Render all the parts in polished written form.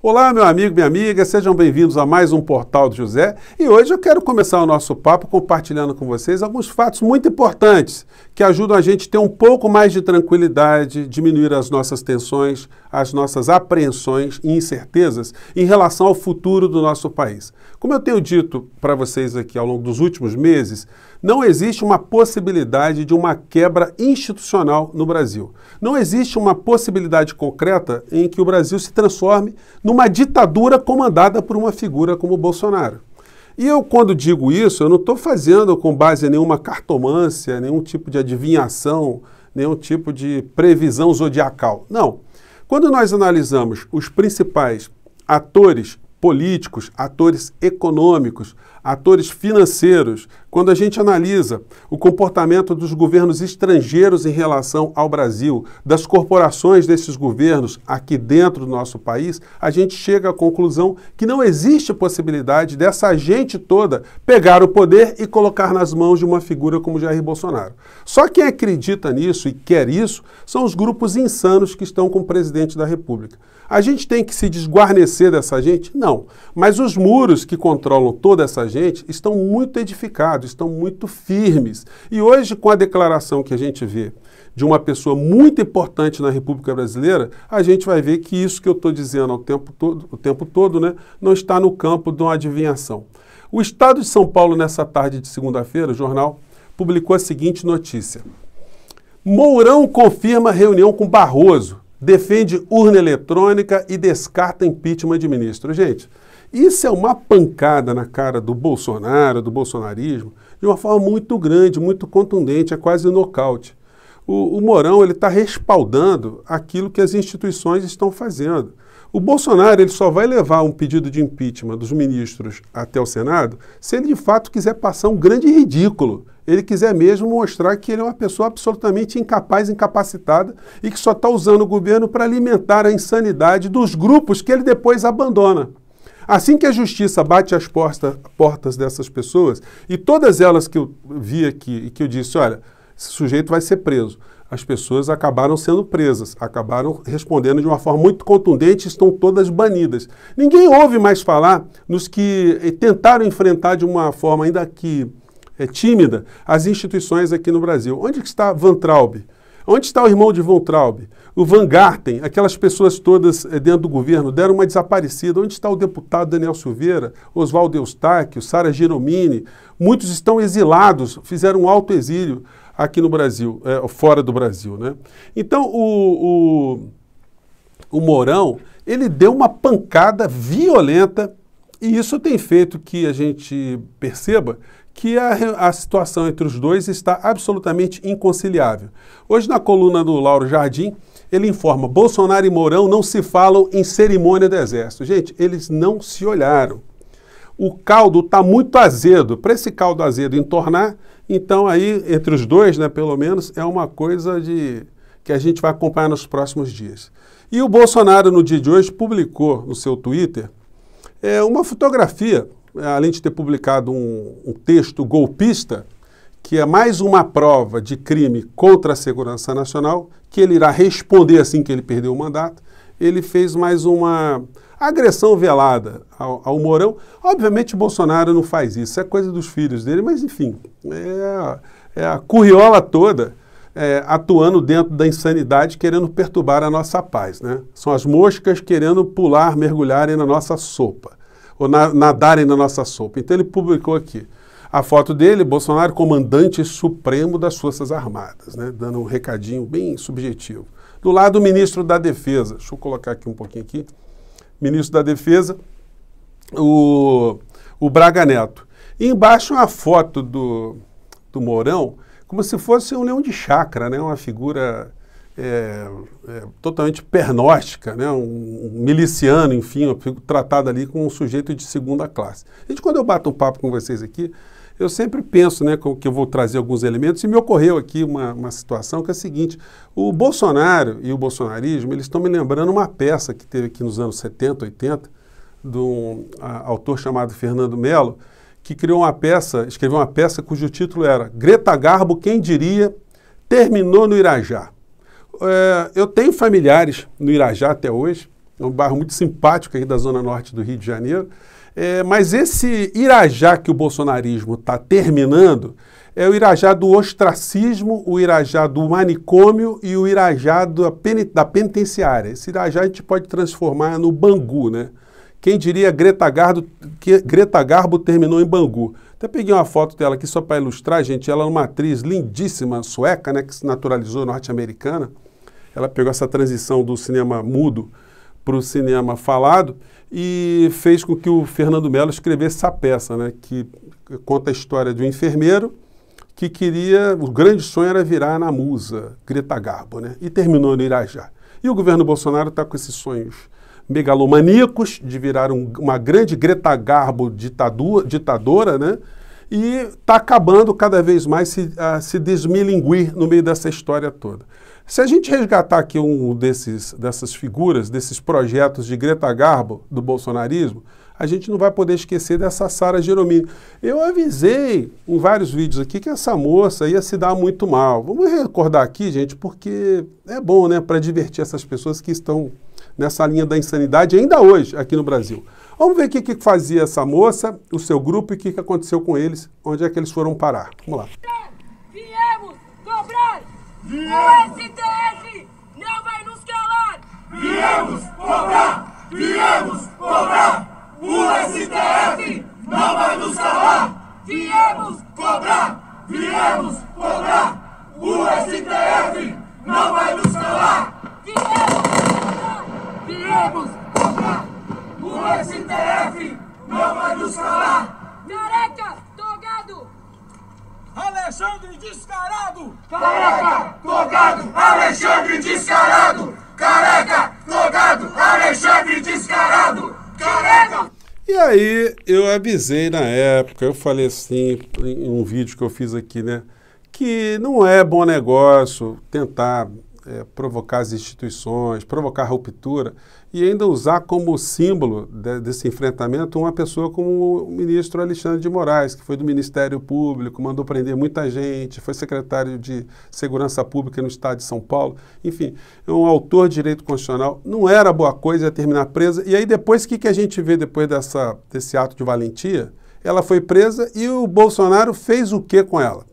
Olá, meu amigo, minha amiga, sejam bem-vindos a mais um Portal do José. E hoje eu quero começar o nosso papo compartilhando com vocês alguns fatos muito importantes que ajudam a gente a ter um pouco mais de tranquilidade, diminuir as nossas tensões, as nossas apreensões e incertezas em relação ao futuro do nosso país. Como eu tenho dito para vocês aqui ao longo dos últimos meses, não existe uma possibilidade de uma quebra institucional no Brasil. Não existe uma possibilidade concreta em que o Brasil se transforme numa ditadura comandada por uma figura como o Bolsonaro. E eu, quando digo isso, eu não estou fazendo com base em nenhuma cartomância, nenhum tipo de adivinhação, nenhum tipo de previsão zodiacal. Não. Quando nós analisamos os principais atores políticos, atores econômicos, atores financeiros, quando a gente analisa o comportamento dos governos estrangeiros em relação ao Brasil, das corporações desses governos aqui dentro do nosso país, a gente chega à conclusão que não existe possibilidade dessa gente toda pegar o poder e colocar nas mãos de uma figura como Jair Bolsonaro. Só quem acredita nisso e quer isso são os grupos insanos que estão com o presidente da República. A gente tem que se desguarnecer dessa gente? Não. Mas os muros que controlam toda essa gente estão muito edificados, estão muito firmes. E hoje, com a declaração que a gente vê de uma pessoa muito importante na República Brasileira, a gente vai ver que isso que eu estou dizendo o tempo todo, né, não está no campo de uma adivinhação. O Estado de São Paulo, nessa tarde de segunda-feira, o jornal publicou a seguinte notícia. Mourão confirma reunião com Barroso. Defende urna eletrônica e descarta impeachment de ministro. Gente, isso é uma pancada na cara do Bolsonaro, do bolsonarismo, de uma forma muito grande, muito contundente, é quase um nocaute. O Mourão está respaldando aquilo que as instituições estão fazendo. O Bolsonaro ele só vai levar um pedido de impeachment dos ministros até o Senado se ele de fato quiser passar um grande ridículo. Ele quiser mesmo mostrar que ele é uma pessoa absolutamente incapaz, incapacitada e que só está usando o governo para alimentar a insanidade dos grupos que ele depois abandona. Assim que a justiça bate as portas dessas pessoas, e todas elas que eu vi aqui e que eu disse, olha, esse sujeito vai ser preso, as pessoas acabaram sendo presas, acabaram respondendo de uma forma muito contundente, estão todas banidas. Ninguém ouve mais falar nos que tentaram enfrentar de uma forma ainda que tímida as instituições aqui no Brasil. Onde está Van Traub? Onde está o irmão de Van Traub? O Van Garten, aquelas pessoas todas dentro do governo deram uma desaparecida. Onde está o deputado Daniel Silveira, Oswaldo Eustáquio, Sara Giromini? Muitos estão exilados, fizeram um autoexílio aqui no Brasil, fora do Brasil, né? Então, o Mourão, ele deu uma pancada violenta e isso tem feito que a gente perceba que a situação entre os dois está absolutamente inconciliável. Hoje, na coluna do Lauro Jardim, ele informa, Bolsonaro e Mourão não se falam em cerimônia do Exército. Gente, eles não se olharam. O caldo está muito azedo. Para esse caldo azedo entornar, então aí, entre os dois, né, pelo menos, é uma coisa que a gente vai acompanhar nos próximos dias. E o Bolsonaro, no dia de hoje, publicou no seu Twitter uma fotografia, além de ter publicado um texto golpista, que é mais uma prova de crime contra a segurança nacional, que ele irá responder assim que ele perdeu o mandato. Ele fez mais uma agressão velada ao Mourão. Obviamente o Bolsonaro não faz isso, é coisa dos filhos dele, mas enfim, é a curriola toda atuando dentro da insanidade, querendo perturbar a nossa paz, né? São as moscas querendo pular, mergulharem na nossa sopa, ou nadarem na nossa sopa. Então ele publicou aqui a foto dele, Bolsonaro, comandante supremo das Forças Armadas, né? Dando um recadinho bem subjetivo. Do lado, o ministro da Defesa, deixa eu colocar aqui um pouquinho aqui, ministro da Defesa, o Braga Neto. E embaixo uma foto do Mourão, como se fosse um leão de chácara, né? Uma figura totalmente pernóstica, né? Um miliciano, enfim, eu fico tratado ali como um sujeito de segunda classe. Gente, quando eu bato um papo com vocês aqui, eu sempre penso, né, que eu vou trazer alguns elementos, e me ocorreu aqui uma situação que é a seguinte, o Bolsonaro e o bolsonarismo, eles estão me lembrando uma peça que teve aqui nos anos 70, 80, de um autor chamado Fernando Mello, que criou uma peça, escreveu uma peça cujo título era Greta Garbo, quem diria, terminou no Irajá. Eu tenho familiares no Irajá até hoje, é um bairro muito simpático aí da zona norte do Rio de Janeiro. Mas esse Irajá que o bolsonarismo está terminando é o Irajá do ostracismo, o Irajá do manicômio e o Irajá da penitenciária. Esse Irajá a gente pode transformar no Bangu, né? Quem diria que Greta Garbo terminou em Bangu. Até peguei uma foto dela aqui só para ilustrar, gente. Ela é uma atriz lindíssima, sueca, né, que se naturalizou norte-americana. Ela pegou essa transição do cinema mudo para o cinema falado e fez com que o Fernando Mello escrevesse essa peça, né, que conta a história de um enfermeiro que queria, o grande sonho era virar na musa, Greta Garbo, né, e terminou no Irajá. E o governo Bolsonaro está com esses sonhos megalomaníacos de virar uma grande Greta Garbo ditadora, né, e está acabando cada vez mais a se desmilinguir no meio dessa história toda. Se a gente resgatar aqui dessas figuras, desses projetos de Greta Garbo do bolsonarismo, a gente não vai poder esquecer dessa Sara Geromini. Eu avisei em vários vídeos aqui que essa moça ia se dar muito mal. Vamos recordar aqui, gente, porque é bom, né, para divertir essas pessoas que estão nessa linha da insanidade ainda hoje aqui no Brasil. Vamos ver o que fazia essa moça, o seu grupo e o que aconteceu com eles, onde é que eles foram parar. Vamos lá. Viemos cobrar! O STF não vai nos calar! Viemos cobrar! Viemos cobrar! O STF não vai nos calar! Viemos Cobrar! Viemos cobrar! O STF não vai nos calar! Viemos Cobrar! O STF não vai nos calar! Careca, togado! Alexandre Descarado! Careca, Togado! Alexandre Descarado! Careca! Togado! Alexandre Descarado! Careca! E aí eu avisei na época, eu falei assim, em um vídeo que eu fiz aqui, né, que não é bom negócio tentar provocar as instituições, provocar ruptura e ainda usar como símbolo desse enfrentamento uma pessoa como o ministro Alexandre de Moraes, que foi do Ministério Público, mandou prender muita gente, foi secretário de Segurança Pública no estado de São Paulo, enfim, é um autor de direito constitucional, não era boa coisa ia terminar presa, e aí depois, o que a gente vê depois desse ato de valentia? Ela foi presa e o Bolsonaro fez o que com ela?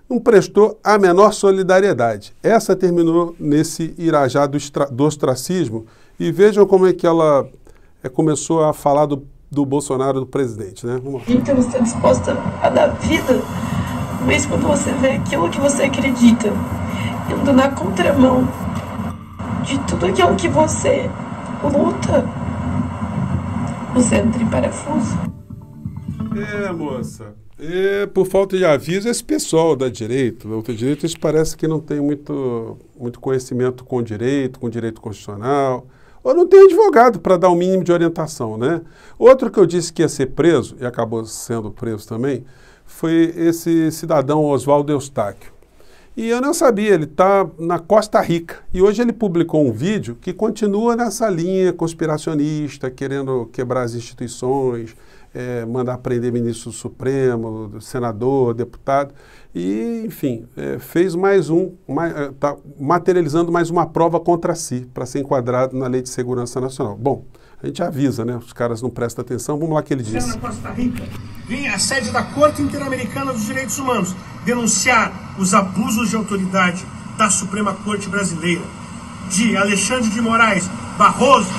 Não prestou a menor solidariedade. Essa terminou nesse Irajá do ostracismo e vejam como é que ela começou a falar do Bolsonaro, do presidente, né? Vamos lá. Então você está disposta a dar vida, mesmo quando você vê aquilo que você acredita, indo na contramão de tudo aquilo que você luta, você entra em parafuso. Moça. Por falta de aviso, esse pessoal da direita, da ultradireita, eles parece que não tem muito conhecimento com direito constitucional, ou não tem advogado para dar o mínimo de orientação, né? Outro que eu disse que ia ser preso, e acabou sendo preso também, foi esse cidadão Oswaldo Eustáquio. E eu não sabia, ele está na Costa Rica. E hoje ele publicou um vídeo que continua nessa linha conspiracionista, querendo quebrar as instituições, mandar prender ministro do Supremo, senador, deputado. E, enfim, fez está materializando mais uma prova contra si, para ser enquadrado na Lei de Segurança Nacional. Bom, a gente avisa, né? Os caras não prestam atenção. Vamos lá que ele disse. Na Costa Rica, vem a sede da Corte Interamericana dos Direitos Humanos denunciar os abusos de autoridade da Suprema Corte Brasileira, de Alexandre de Moraes, Barroso.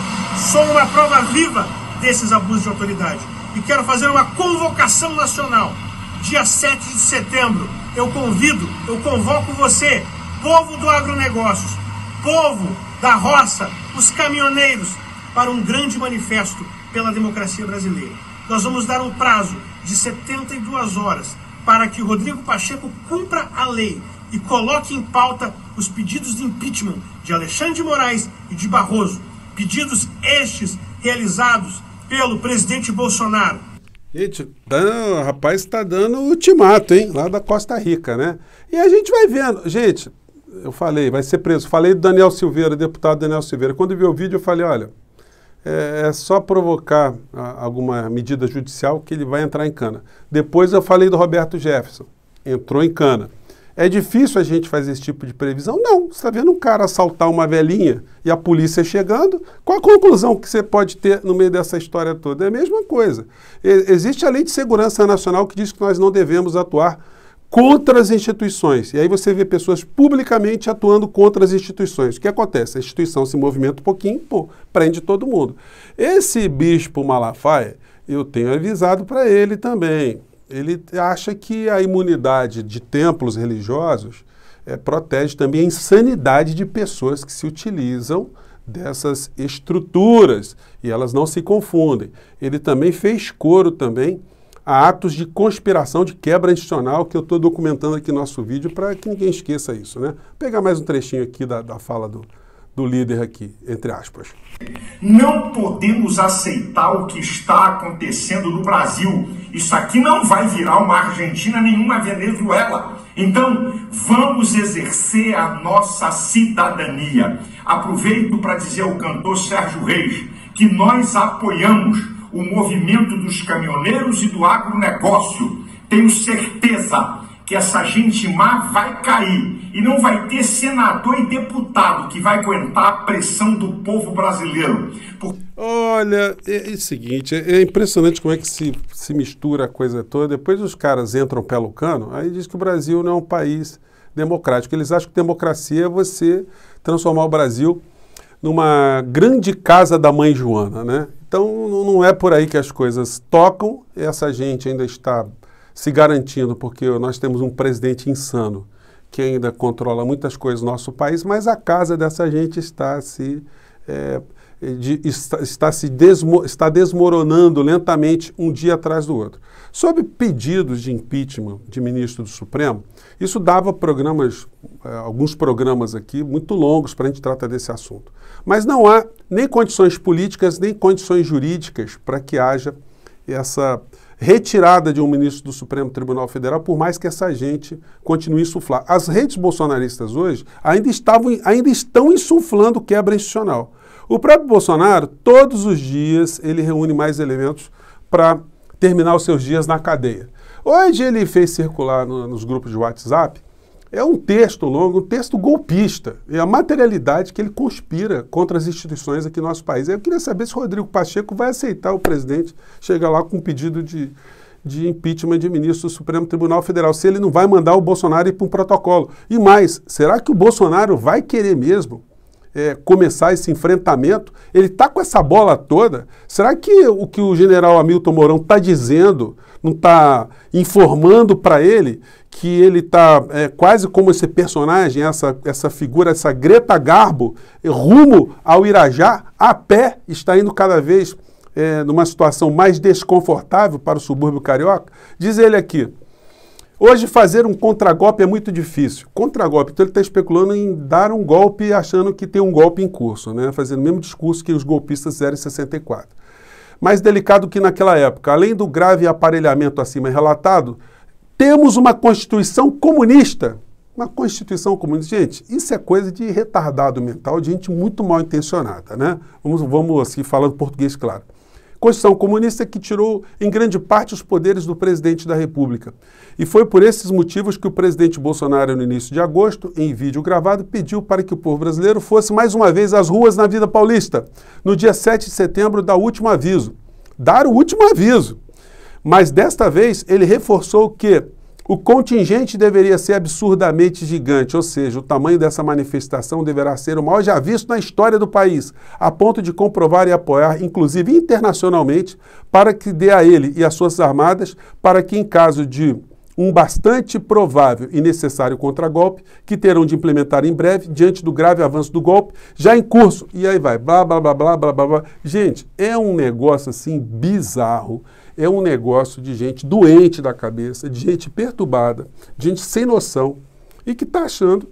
Sou uma prova viva desses abusos de autoridade. E quero fazer uma convocação nacional. Dia 7 de setembro, eu convoco você, povo do agronegócio, povo da roça, os caminhoneiros, para um grande manifesto pela democracia brasileira. Nós vamos dar um prazo de 72 horas para que o Rodrigo Pacheco cumpra a lei e coloque em pauta os pedidos de impeachment de Alexandre de Moraes e de Barroso. Pedidos estes realizados pelo presidente Bolsonaro. Gente, o rapaz está dando ultimato, hein? Lá da Costa Rica, né? E a gente vai vendo. Gente, eu falei, vai ser preso. Falei do Daniel Silveira, deputado Daniel Silveira. Quando eu vi o vídeo, eu falei, olha, é só provocar alguma medida judicial que ele vai entrar em cana. Depois eu falei do Roberto Jefferson. Entrou em cana. É difícil a gente fazer esse tipo de previsão? Não. Você está vendo um cara assaltar uma velhinha e a polícia chegando, qual a conclusão que você pode ter no meio dessa história toda? É a mesma coisa. Existe a Lei de Segurança Nacional que diz que nós não devemos atuar contra as instituições. E aí você vê pessoas publicamente atuando contra as instituições. O que acontece? A instituição se movimenta um pouquinho, pô, prende todo mundo. Esse bispo Malafaia, eu tenho avisado para ele também. Ele acha que a imunidade de templos religiosos protege também a insanidade de pessoas que se utilizam dessas estruturas e elas não se confundem. Ele também fez coro também a atos de conspiração, de quebra institucional, que eu estou documentando aqui no nosso vídeo para que ninguém esqueça isso, né? Vou pegar mais um trechinho aqui da fala do líder aqui, entre aspas. Não podemos aceitar o que está acontecendo no Brasil. Isso aqui não vai virar uma Argentina nem uma Venezuela. Então, vamos exercer a nossa cidadania. Aproveito para dizer ao cantor Sérgio Reis que nós apoiamos o movimento dos caminhoneiros e do agronegócio. Tenho certeza que essa gente má vai cair e não vai ter senador e deputado que vai aguentar a pressão do povo brasileiro. Olha, é o seguinte, é impressionante como é que se mistura a coisa toda. Depois os caras entram pelo cano, aí diz que o Brasil não é um país democrático. Eles acham que democracia é você transformar o Brasil numa grande casa da mãe Joana, né? Então não é por aí que as coisas tocam. Essa gente ainda está se garantindo, porque nós temos um presidente insano que ainda controla muitas coisas no nosso país, mas a casa dessa gente está desmoronando lentamente um dia atrás do outro. Sob pedidos de impeachment de ministro do Supremo, isso dava alguns programas aqui muito longos para a gente tratar desse assunto. Mas não há nem condições políticas, nem condições jurídicas para que haja essa retirada de um ministro do Supremo Tribunal Federal, por mais que essa gente continue a insuflar. As redes bolsonaristas hoje ainda estão insuflando quebra institucional. O próprio Bolsonaro, todos os dias, ele reúne mais elementos para terminar os seus dias na cadeia. Hoje ele fez circular nos grupos de WhatsApp, é um texto longo, um texto golpista, é a materialidade que ele conspira contra as instituições aqui no nosso país. Eu queria saber se o Rodrigo Pacheco vai aceitar o presidente chegar lá com um pedido de impeachment de ministro do Supremo Tribunal Federal, se ele não vai mandar o Bolsonaro ir para um protocolo. E mais, será que o Bolsonaro vai querer mesmo começar esse enfrentamento? Ele está com essa bola toda? Será que o que o general Hamilton Mourão está dizendo, não está informando para ele que ele está quase como esse personagem, essa figura, essa Greta Garbo, rumo ao Irajá, a pé, está indo cada vez numa situação mais desconfortável para o subúrbio carioca? Diz ele aqui: hoje fazer um contragolpe é muito difícil. Contragolpe, então ele está especulando em dar um golpe achando que tem um golpe em curso, né? Fazendo o mesmo discurso que os golpistas fizeram em 64. Mais delicado que naquela época, além do grave aparelhamento acima relatado, temos uma Constituição comunista. Uma Constituição comunista. Gente, isso é coisa de retardado mental, de gente muito mal intencionada, né? Vamos assim, falando português claro. Constituição comunista que tirou, em grande parte, os poderes do presidente da República. E foi por esses motivos que o presidente Bolsonaro, no início de agosto, em vídeo gravado, pediu para que o povo brasileiro fosse mais uma vez às ruas na Vida Paulista, no dia 7 de setembro, dar o último aviso. Dar o último aviso. Mas desta vez ele reforçou que o contingente deveria ser absurdamente gigante, ou seja, o tamanho dessa manifestação deverá ser o maior já visto na história do país, a ponto de comprovar e apoiar, inclusive internacionalmente, para que dê a ele e às suas armadas, para que em caso de um bastante provável e necessário contragolpe, que terão de implementar em breve, diante do grave avanço do golpe, já em curso. E aí vai, blá, blá, blá, blá, blá, blá, blá. Gente, é um negócio assim bizarro, é um negócio de gente doente da cabeça, de gente perturbada, de gente sem noção e que está achando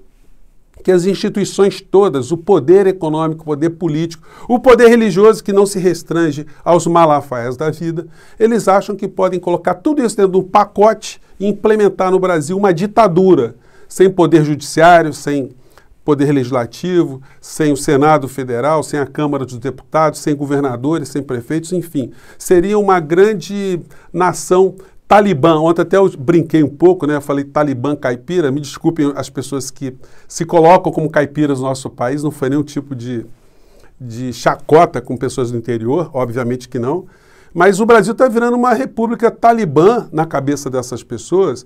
que as instituições todas, o poder econômico, o poder político, o poder religioso que não se restringe aos malafaias da vida, eles acham que podem colocar tudo isso dentro de um pacote e implementar no Brasil uma ditadura, sem poder judiciário, sem poder legislativo, sem o Senado Federal, sem a Câmara dos Deputados, sem governadores, sem prefeitos, enfim. Seria uma grande nação Talibã, ontem até eu brinquei um pouco, né? Eu falei Talibã caipira, me desculpem as pessoas que se colocam como caipiras no nosso país, não foi nenhum tipo de chacota com pessoas do interior, obviamente que não, mas o Brasil está virando uma república talibã na cabeça dessas pessoas,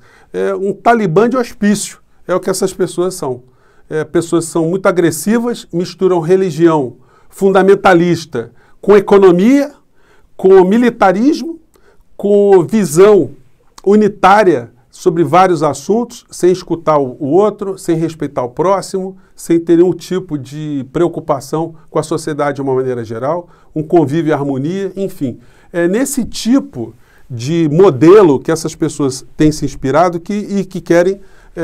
um talibã de hospício, é o que essas pessoas são. Pessoas que são muito agressivas, misturam religião fundamentalista com economia, com militarismo, com visão unitária sobre vários assuntos, sem escutar o outro, sem respeitar o próximo, sem ter nenhum tipo de preocupação com a sociedade de uma maneira geral, um convívio e harmonia, enfim. É nesse tipo de modelo que essas pessoas têm se inspirado e que querem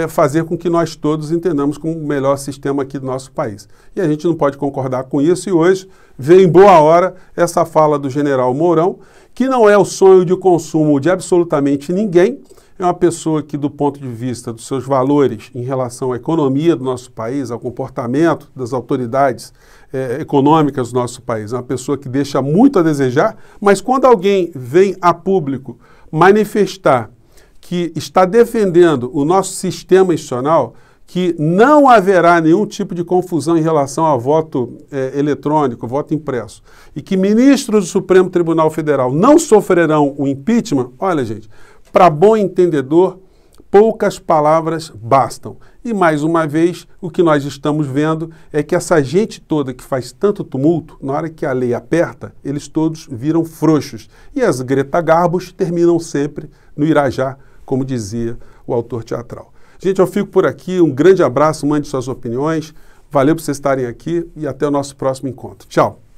fazer com que nós todos entendamos como o melhor sistema aqui do nosso país. E a gente não pode concordar com isso, e hoje veio em boa hora essa fala do general Mourão, que não é o sonho de consumo de absolutamente ninguém, é uma pessoa que, do ponto de vista dos seus valores em relação à economia do nosso país, ao comportamento das autoridades econômicas do nosso país, é uma pessoa que deixa muito a desejar, mas quando alguém vem a público manifestar que está defendendo o nosso sistema institucional, que não haverá nenhum tipo de confusão em relação ao voto eletrônico, voto impresso, e que ministros do Supremo Tribunal Federal não sofrerão o impeachment, olha, gente, para bom entendedor, poucas palavras bastam. E, mais uma vez, o que nós estamos vendo é que essa gente toda que faz tanto tumulto, na hora que a lei aperta, eles todos viram frouxos. E as Greta Garbos terminam sempre no Irajá, como dizia o autor teatral. Gente, eu fico por aqui. Um grande abraço, mande suas opiniões. Valeu por vocês estarem aqui e até o nosso próximo encontro. Tchau!